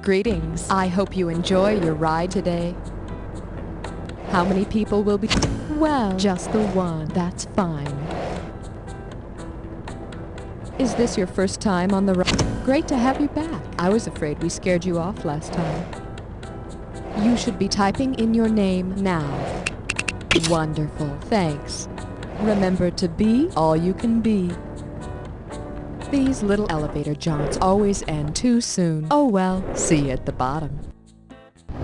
Greetings. I hope you enjoy your ride today. How many people will be? Well, just the one. That's fine. Is this your first time on the ride? Great to have you back. I was afraid we scared you off last time. You should be typing in your name now. Wonderful. Thanks. Remember to be all you can be. These little elevator jaunts always end too soon. Oh well, see you at the bottom. It's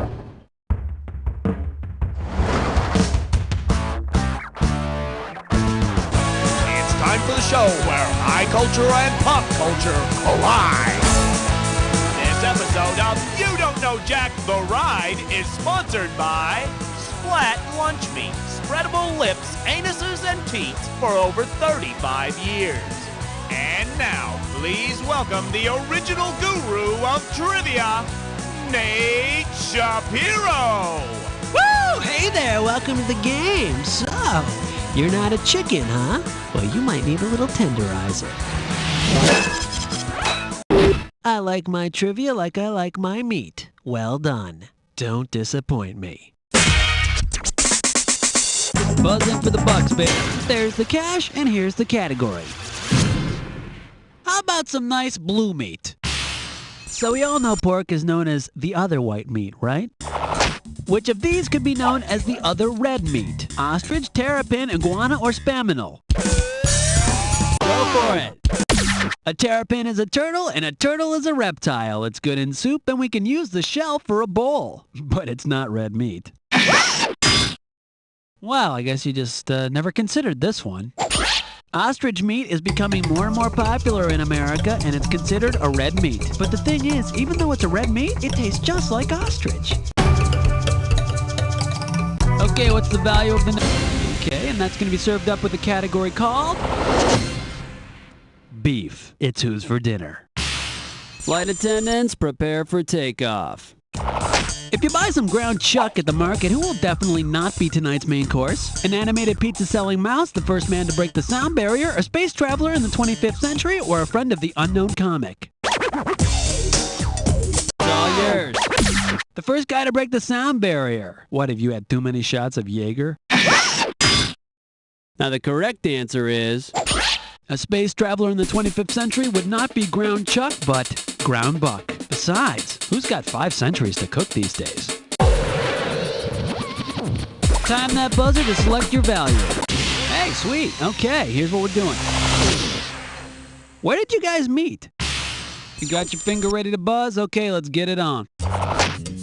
time for the show where high culture and pop culture collide. This episode of You Don't Know Jack the Ride is sponsored by Splat Lunch Meat. Spreadable lips, anuses, and teats for over 35 years. And now, please welcome the original guru of trivia, Nate Shapiro. Woo! Hey there, welcome to the game. So, you're not a chicken, huh? Well, you might need a little tenderizer. I like my trivia like I like my meat. Well done. Don't disappoint me. Buzzing for the bucks, babe. There's the cash, and here's the category. How about some nice blue meat? So we all know pork is known as the other white meat, right? Which of these could be known as the other red meat? Ostrich, terrapin, iguana, or spaminal? Go for it. A terrapin is a turtle, and a turtle is a reptile. It's good in soup, and we can use the shell for a bowl. But it's not red meat. Well, I guess you just never considered this one. Ostrich meat is becoming more and more popular in America, and it's considered a red meat. But the thing is, even though it's a red meat, it tastes just like ostrich. Okay, what's the value of the... Okay, and that's going to be served up with a category called... beef. It's who's for dinner. Flight attendants, prepare for takeoff. If you buy some ground chuck at the market, who will definitely not be tonight's main course? An animated pizza-selling mouse, the first man to break the sound barrier, a space traveler in the 25th century, or a friend of the unknown comic? It's all yours. The first guy to break the sound barrier. What, have you had too many shots of Jaeger? Now the correct answer is... a space traveler in the 25th century would not be ground chuck, but ground buck. Besides, who's got 5 centuries to cook these days? Time that buzzer to select your value. Hey, sweet. Okay, here's what we're doing. Where did you guys meet? You got your finger ready to buzz? Okay, let's get it on.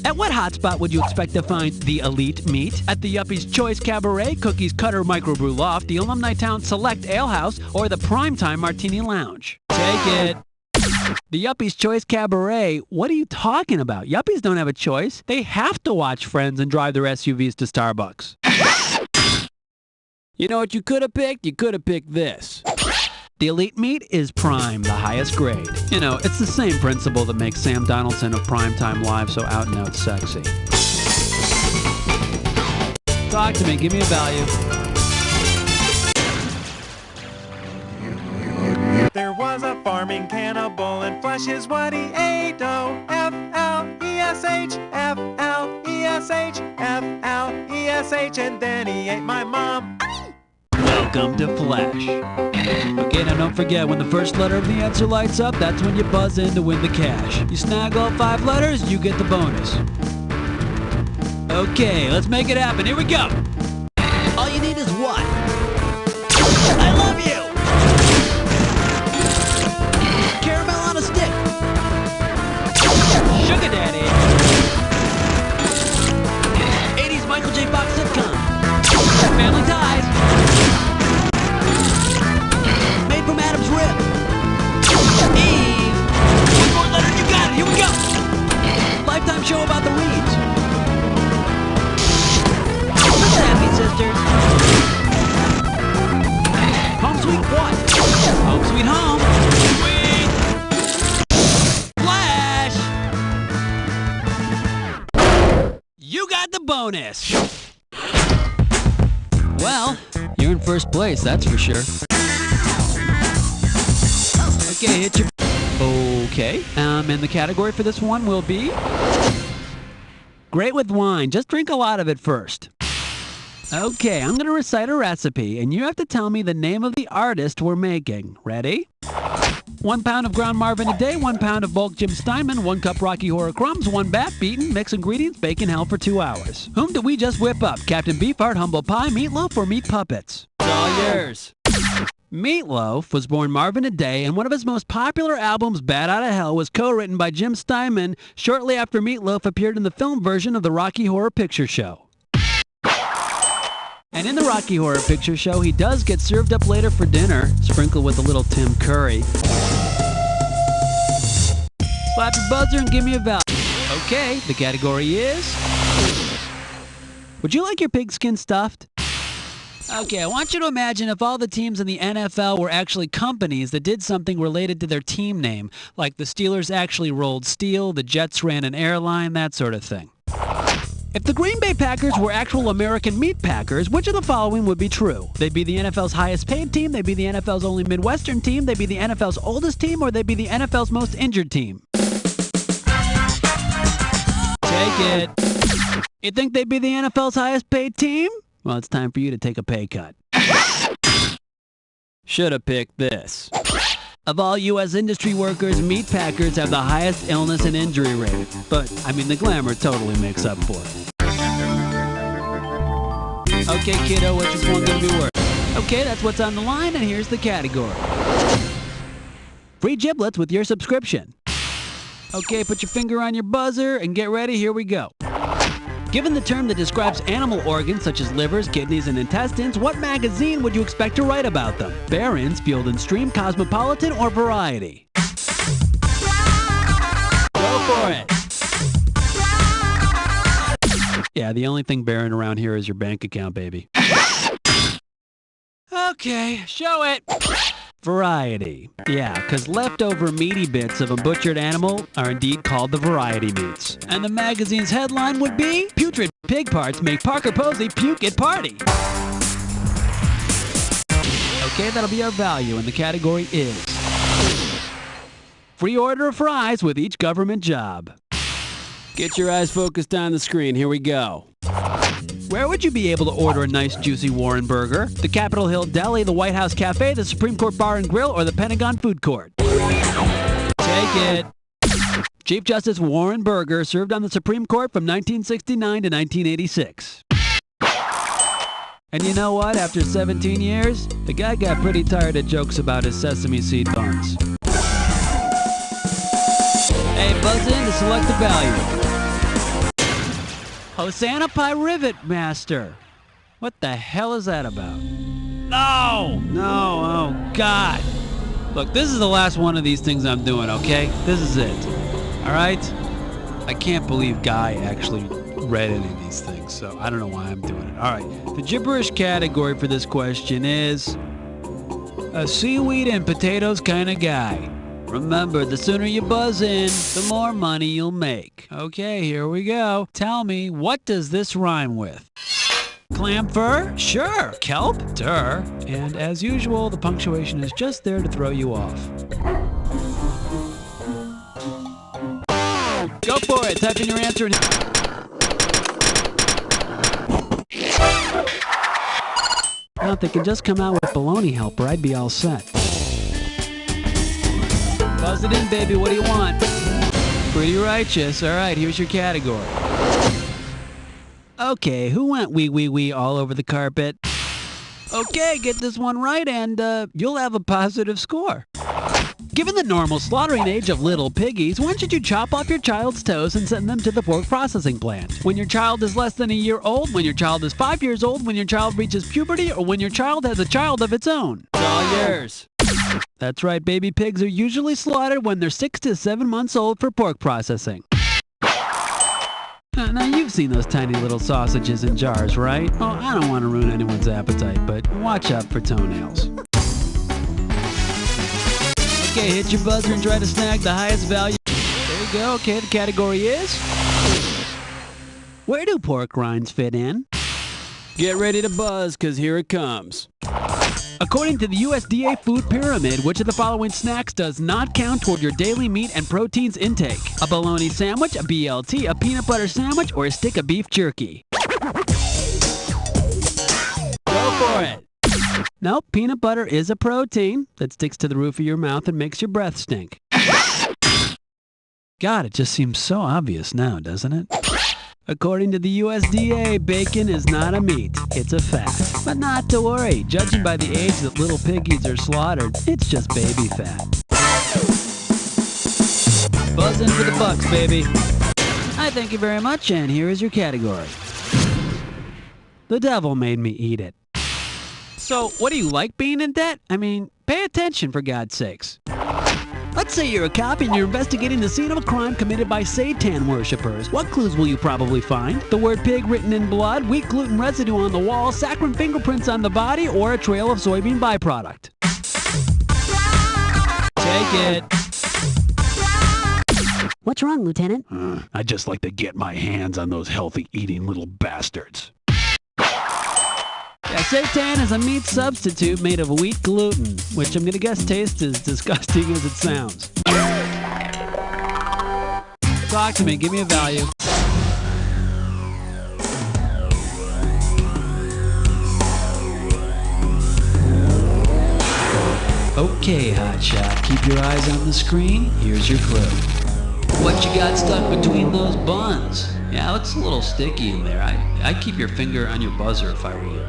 At what hotspot would you expect to find the elite meat? At the Yuppie's Choice Cabaret, Cookies Cutter Microbrew Loft, the Alumni Town Select Ale House, or the Primetime Martini Lounge? Take it. The Yuppie's Choice Cabaret? What are you talking about? Yuppies don't have a choice. They have to watch Friends and drive their SUVs to Starbucks. You know what you could have picked? You could have picked this. The elite meat is prime, the highest grade. You know, it's the same principle that makes Sam Donaldson of Primetime Live so out and out sexy. Talk to me, give me a value. There was a farming cannibal, and flesh is what he ate. Oh, F-L-E-S-H, F-L-E-S-H, F-L-E-S-H, and then he ate my mom. Welcome to Flash. Okay, now don't forget, when the first letter of the answer lights up, that's when you buzz in to win the cash. You snag all 5 letters, you get the bonus. Okay, let's make it happen. Here we go. All you need is what? I love you! Caramel on a stick. Sugar Daddy. 80s Michael J. Fox sitcom. Family Ties. Made from Adam's rib. Eve. One more letter, you got it. Here we go. Lifetime show about the Reeds. The Sappy Sisters. Home Sweet what? Home Sweet Home. Sweet. Flash. You got the bonus. Well, you're in first place, that's for sure. Okay, hit your Okay. And the category for this one will be great with wine. Just drink a lot of it first. Okay, I'm going to recite a recipe, and you have to tell me the name of the artist we're making. Ready? 1 pound of ground Marvin a day, 1 pound of bulk Jim Steinman, 1 cup Rocky Horror crumbs, 1 bat beaten, mix ingredients, bake in hell for 2 hours. Whom did we just whip up? Captain Beefheart, Humble Pie, Meatloaf, or Meat Puppets? It's all yours. Meatloaf was born Marvin a day, and one of his most popular albums, Bat Outta Hell, was co-written by Jim Steinman shortly after Meatloaf appeared in the film version of the Rocky Horror Picture Show. And in the Rocky Horror Picture Show, he does get served up later for dinner, sprinkled with a little Tim Curry. Slap your buzzer and give me a value. Okay, the category is... Would you like your pigskin stuffed? Okay, I want you to imagine if all the teams in the NFL were actually companies that did something related to their team name, like the Steelers actually rolled steel, the Jets ran an airline, that sort of thing. If the Green Bay Packers were actual American meat packers, which of the following would be true? They'd be the NFL's highest paid team, they'd be the NFL's only Midwestern team, they'd be the NFL's oldest team, or they'd be the NFL's most injured team. Take it. You think they'd be the NFL's highest paid team? Well, it's time for you to take a pay cut. Should have picked this. Of all U.S. industry workers, meat packers have the highest illness and injury rate. But, I mean, the glamour totally makes up for it. Okay, kiddo, what's this one gonna be worth? Okay, that's what's on the line, and here's the category. Free giblets with your subscription. Okay, put your finger on your buzzer and get ready, here we go. Given the term that describes animal organs such as livers, kidneys, and intestines, what magazine would you expect to write about them? Barron's, Field and Stream, Cosmopolitan, or Variety? Go for it! Yeah, the only thing barren around here is your bank account, baby. Okay, show it! Variety. Yeah, because leftover meaty bits of a butchered animal are indeed called the variety meats. And the magazine's headline would be, Putrid Pig Parts Make Parker Posey Puke at Party. Okay, that'll be our value, and the category is free order of fries with each government job. Get your eyes focused on the screen, here we go. Where would you be able to order a nice juicy Warren burger? The Capitol Hill Deli, the White House Cafe, the Supreme Court Bar and Grill, or the Pentagon Food Court? Take it. Chief Justice Warren Burger served on the Supreme Court from 1969 to 1986. And you know what? After 17 years, the guy got pretty tired of jokes about his sesame seed buns. Hey, buzz in to select the value. Hosanna Pie Rivet Master. What the hell is that about? No, oh God. Look, this is the last one of these things I'm doing, okay? This is it. All right? I can't believe Guy actually read any of these things, so I don't know why I'm doing it. All right, the gibberish category for this question is a seaweed and potatoes kind of guy. Remember, the sooner you buzz in, the more money you'll make. Okay, here we go. Tell me, what does this rhyme with? Clam fur? Sure. Kelp? Duh. And as usual, the punctuation is just there to throw you off. Go for it. Type in your answer and... Now, if they could just come out with Baloney Helper, I'd be all set. Buzz it in, baby. What do you want? Pretty righteous. All right, here's your category. Okay, who went wee all over the carpet? Okay, get this one right and you'll have a positive score. Given the normal slaughtering age of little piggies, when should you chop off your child's toes and send them to the pork processing plant? When your child is less than a year old, when your child is 5 years old, when your child reaches puberty, or when your child has a child of its own? It's all yours. That's right, baby pigs are usually slaughtered when they're 6 to 7 months old for pork processing. Now, you've seen those tiny little sausages in jars, right? Oh, I don't want to ruin anyone's appetite, but watch out for toenails. Okay, hit your buzzer and try to snag the highest value. There you go. Okay, the category is... where do pork rinds fit in? Get ready to buzz, because here it comes. According to the USDA Food Pyramid, which of the following snacks does not count toward your daily meat and proteins intake? A bologna sandwich, a BLT, a peanut butter sandwich, or a stick of beef jerky? Go for it. Nope, peanut butter is a protein that sticks to the roof of your mouth and makes your breath stink. God, it just seems so obvious now, doesn't it? According to the USDA, bacon is not a meat, it's a fat. But not to worry, judging by the age that little piggies are slaughtered, it's just baby fat. Buzzing for the bucks, baby. I thank you very much, and here is your category. The devil made me eat it. So, what do you like being in debt? I mean, pay attention for God's sakes. Let's say you're a cop and you're investigating the scene of a crime committed by Satan worshippers. What clues will you probably find? The word pig written in blood, wheat gluten residue on the wall, saccharine fingerprints on the body, or a trail of soybean byproduct? Take it. What's wrong, Lieutenant? I'd just like to get my hands on those healthy eating little bastards. Yeah, seitan is a meat substitute made of wheat gluten, which I'm going to guess tastes as disgusting as it sounds. Talk to me. Give me a value. Okay, hotshot. Keep your eyes on the screen. Here's your clue. What you got stuck between those buns? Yeah, it's a little sticky in there. I'd keep your finger on your buzzer if I were you.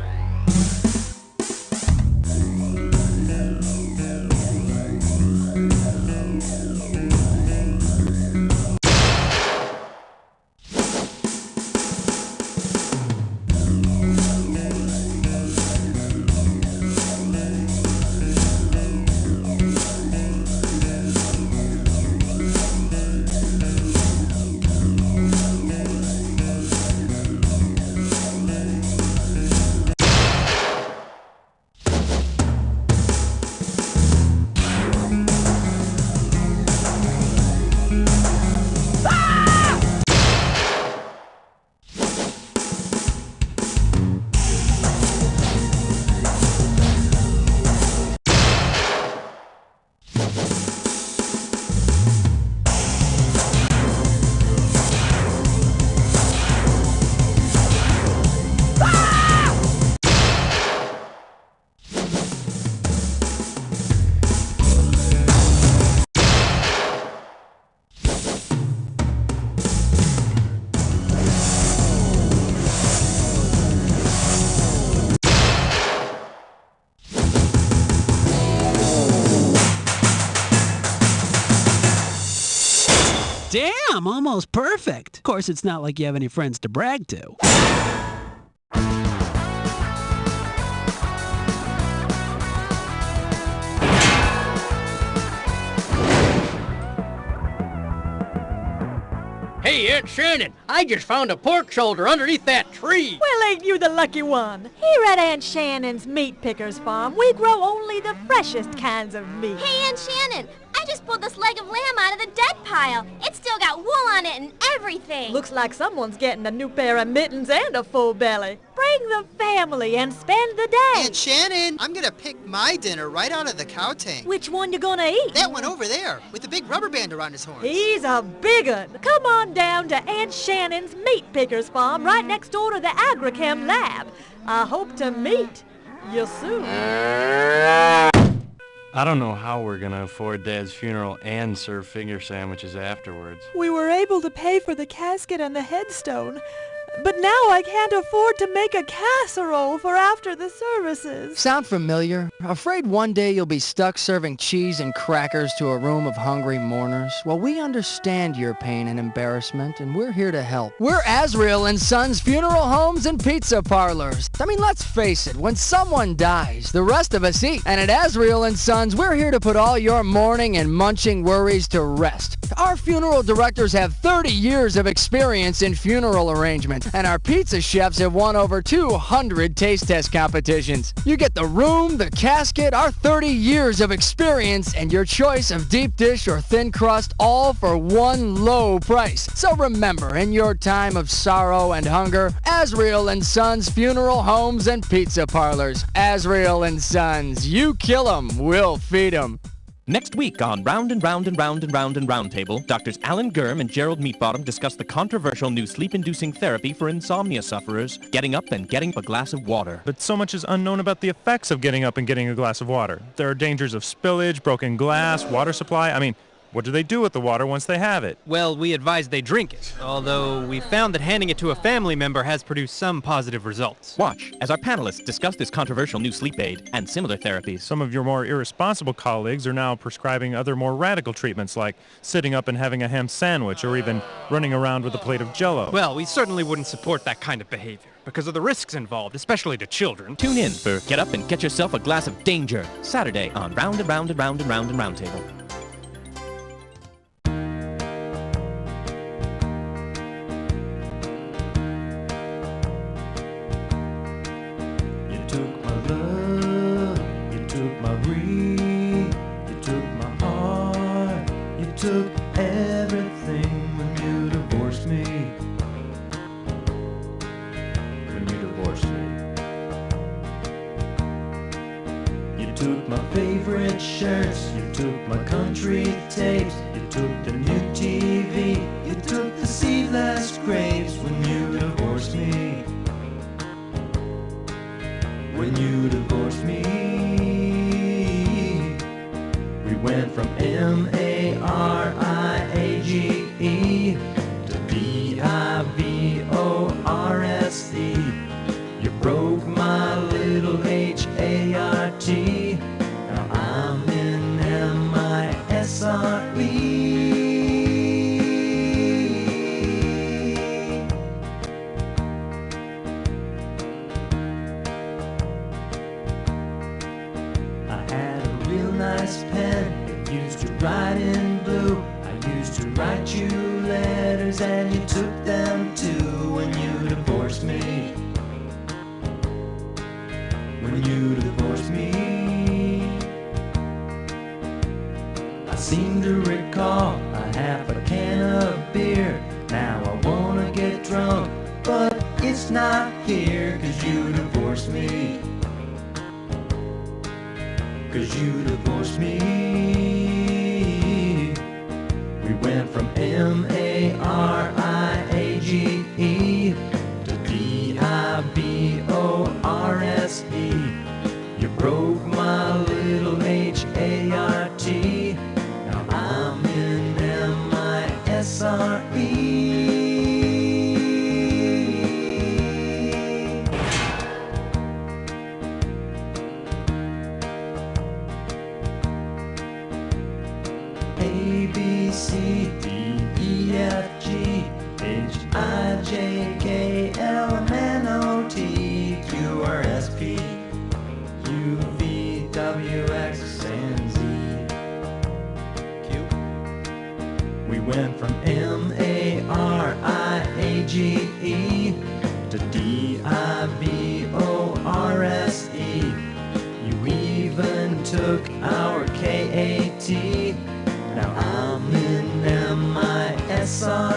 Damn, almost perfect. Of course, it's not like you have any friends to brag to. Hey, Aunt Shannon, I just found a pork shoulder underneath that tree. Well, ain't you the lucky one? Here at Aunt Shannon's Meat Pickers Farm, we grow only the freshest kinds of meat. Hey, Aunt Shannon, I just pulled this leg of lamb out of the dead pile. It's still got wool on it and everything. Looks like someone's getting a new pair of mittens and a full belly. Bring the family and spend the day. Aunt Shannon, I'm gonna pick my dinner right out of the cow tank. Which one you gonna eat? That one over there, with the big rubber band around his horns. He's a big un. Come on down to Aunt Shannon's Meat Pickers Farm right next door to the Agrichem Lab. I hope to meet you soon. I don't know how we're gonna afford Dad's funeral and serve finger sandwiches afterwards. We were able to pay for the casket and the headstone, but now I can't afford to make a casserole for after the services. Sound familiar? Afraid one day you'll be stuck serving cheese and crackers to a room of hungry mourners? Well, we understand your pain and embarrassment, and we're here to help. We're Azrael and Sons Funeral Homes and Pizza Parlors. I mean, let's face it, when someone dies, the rest of us eat. And at Azrael and Sons, we're here to put all your mourning and munching worries to rest. Our funeral directors have 30 years of experience in funeral arrangements. And our pizza chefs have won over 200 taste test competitions. You get the room, the casket, our 30 years of experience, and your choice of deep dish or thin crust, all for one low price. So remember, in your time of sorrow and hunger, Azriel and Sons Funeral Homes and Pizza Parlors. Azriel and Sons, you kill 'em, we'll feed 'em. Next week on Round and Round and Round and Round and Roundtable, Doctors Alan Gurm and Gerald Meatbottom discuss the controversial new sleep-inducing therapy for insomnia sufferers, getting up and getting a glass of water. But so much is unknown about the effects of getting up and getting a glass of water. There are dangers of spillage, broken glass, water supply. I mean, what do they do with the water once they have it? Well, we advise they drink it, although we found that handing it to a family member has produced some positive results. Watch as our panelists discuss this controversial new sleep aid and similar therapies. Some of your more irresponsible colleagues are now prescribing other more radical treatments like sitting up and having a ham sandwich or even running around with a plate of Jell-O. Well, we certainly wouldn't support that kind of behavior because of the risks involved, especially to children. Tune in for Get Up and Get Yourself a Glass of Danger, Saturday on Round and Round and Round and Round and Roundtable. Took my love, you took my breath, you took my heart, you took everything when you divorced me. When you divorced me. You took my favorite shirts, you took my country tapes, you took the new TV, you took the seedless grapes when you divorced me. When you divorced me, we went from M-A-R-I-A-G-E to B-I-V-O-R-S-E. You broke my little H-A-R-T. Now I'm in M-I-S-R-E. Nice pen, it used to write in blue. I used to write you letters and you took them too. When you divorced me, when you divorced me, I seem to recall a half a can of beer. Now I wanna get drunk, but it's not here 'cause you divorced me. 'Cause you divorced me. We went from M-A-R-I-A-G-E to D-I-V-O-R-S-E. You broke my little H-A-R-T. Now I'm in M-I-S-R-E. A-B-C-D-E-F-G-H-I-J-K-L-M-N-O-T-Q-R-S-P U-V-W-X-N-Z Q. We went from M-A-R-I-A-G-E to D-I-V-O-R-S-E. You even took our K-A-T. Now I'm in M-I-S-R-E.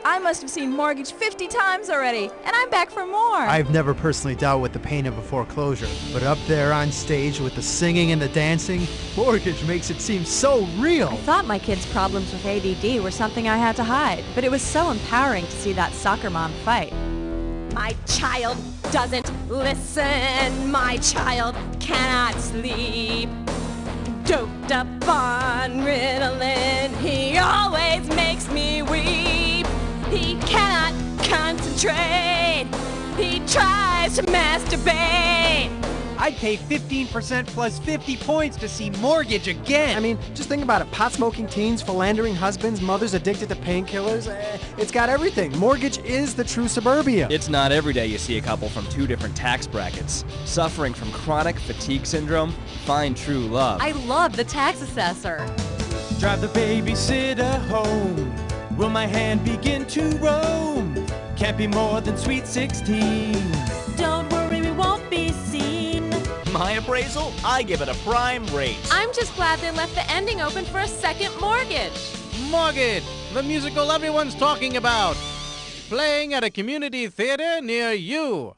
I must have seen mortgage 50 times already, and I'm back for more. I've never personally dealt with the pain of a foreclosure, but up there on stage with the singing and the dancing, mortgage makes it seem so real. I thought my kids' problems with ADD were something I had to hide, but it was so empowering to see that soccer mom fight. My child doesn't listen. My child cannot sleep. Doped up on Ritalin, he always makes me weep. He cannot concentrate. He tries to masturbate. I'd pay 15% plus 50 points to see Mortgage again. I mean, just think about it. Pot-smoking teens, philandering husbands, mothers addicted to painkillers. It's got everything. Mortgage is the true suburbia. It's not every day you see a couple from 2 different tax brackets. Suffering from chronic fatigue syndrome? Find true love. I love the tax assessor. Drive the babysitter home. Will my hand begin to roam? Can't be more than sweet 16. Don't worry, we won't be seen. My appraisal? I give it a prime rate. I'm just glad they left the ending open for a second mortgage. Mortgage, the musical everyone's talking about. Playing at a community theater near you.